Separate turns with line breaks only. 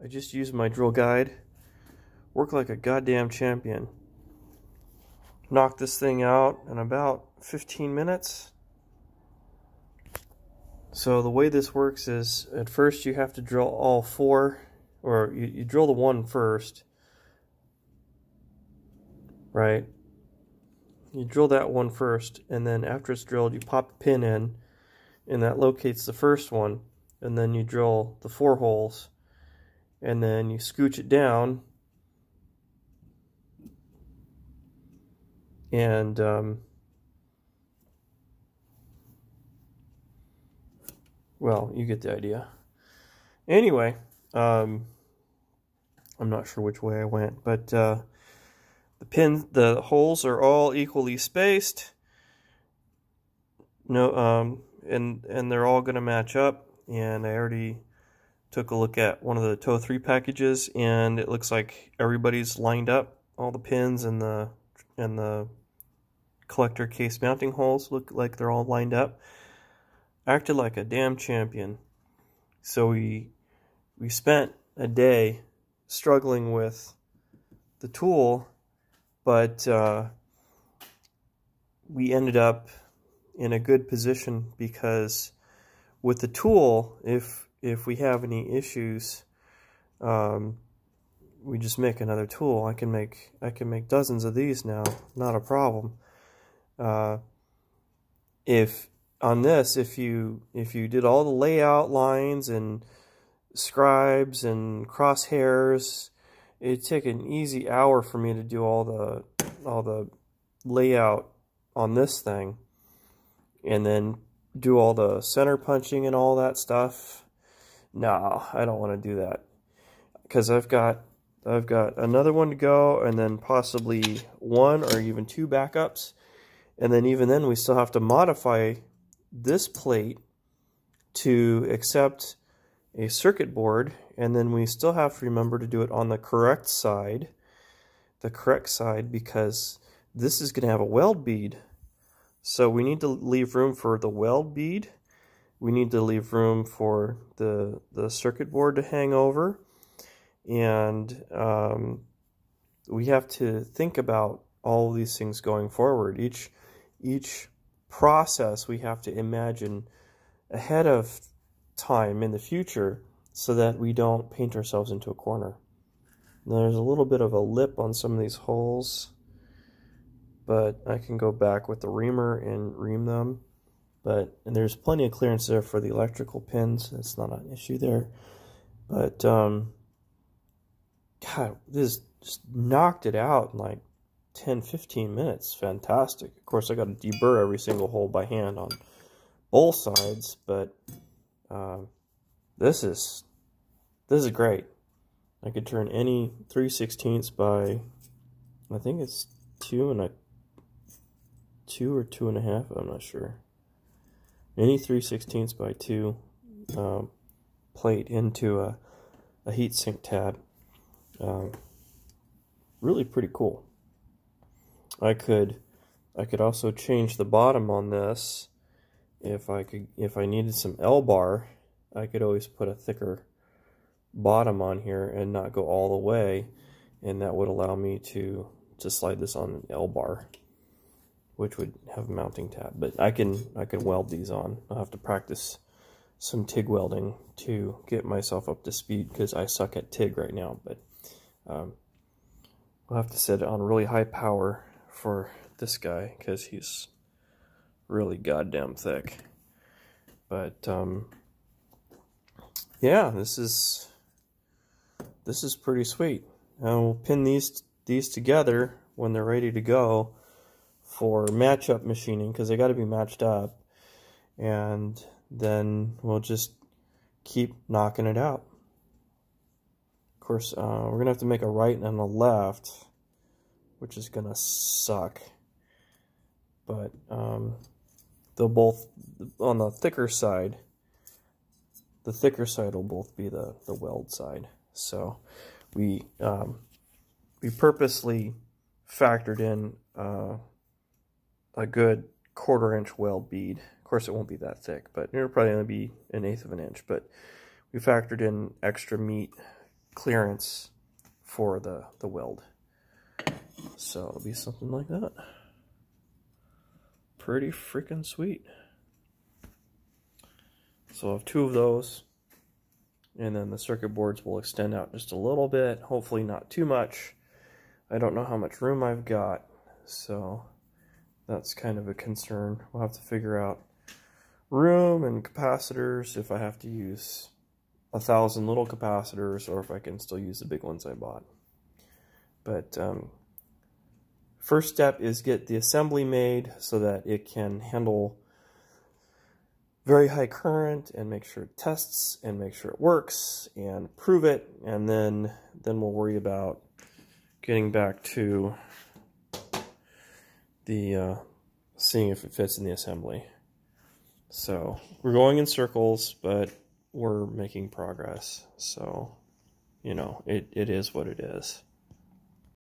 I just used my drill guide. Worked like a goddamn champion. Knocked this thing out in about 15 minutes. So the way this works is, at first you have to drill all four, or you drill the one first, right? You drill that one first, and then after it's drilled, you pop a pin in, and that locates the first one, and then you drill the 4 holes, and then you scooch it down, and well, you get the idea. Anyway, I'm not sure which way I went, but the holes are all equally spaced. No, and they're all going to match up. And I already took a look at one of the T03 packages, and it looks like everybody's lined up. All the pins and the collector case mounting holes look like they're all lined up. Acted like a damn champion. So we spent a day struggling with the tool, but we ended up in a good position, because with the tool, if we have any issues, we just make another tool. I can make dozens of these now, not a problem. If you did all the layout lines and scribes and crosshairs, it'd take an easy hour for me to do all the layout on this thing, and then do all the center punching and all that stuff. No, I don't want to do that, because I've got another one to go, and then possibly 1 or even 2 backups, and then even then we still have to modify this plate to accept a circuit board, and then we still have to remember to do it on the correct side, because this is going to have a weld bead. So we need to leave room for the weld bead. We need to leave room for the circuit board to hang over, and we have to think about all of these things going forward. Each process we have to imagine ahead of time in the future, so that we don't paint ourselves into a corner. Now, there's a little bit of a lip on some of these holes, but I can go back with the reamer and ream them. And there's plenty of clearance there for the electrical pins. That's not an issue there. But God, this just knocked it out in like 10-15 minutes. Fantastic. Of course, I got to deburr every single hole by hand on both sides, but this is great. I could turn any 3/16 by, I think it's 2 or 2.5, I'm not sure. Any 3/16 by 2 plate into a heatsink tab. Really pretty cool. I could also change the bottom on this. If I needed some L-bar, I could always put a thicker bottom on here and not go all the way, and that would allow me to slide this on an L-bar, which would have a mounting tab. But I can weld these on. I'll have to practice some TIG welding to get myself up to speed, because I suck at TIG right now. But I'll have to set it on really high power for this guy, because he's really goddamn thick. But yeah, this is pretty sweet. Now we'll pin these together when they're ready to go for match-up machining, because they got to be matched up, and then we'll just keep knocking it out. Of course, we're gonna have to make a right and a left, which is gonna suck. But they'll both, on the thicker side will both be the weld side. So we purposely factored in a good 1/4-inch weld bead. Of course, it won't be that thick, but it'll probably only be 1/8 of an inch. But we factored in extra meat clearance for the weld. So it'll be something like that. Pretty freaking sweet. So I have 2 of those, and then the circuit boards will extend out just a little bit, hopefully not too much. I don't know how much room I've got, so that's kind of a concern. We'll have to figure out room and capacitors, if I have to use 1,000 little capacitors or if I can still use the big ones I bought. But first step is get the assembly made so that it can handle very high current and make sure it tests and make sure it works and prove it, and then we'll worry about getting back to the seeing if it fits in the assembly. So we're going in circles, but we're making progress. So, you know, it is what it is.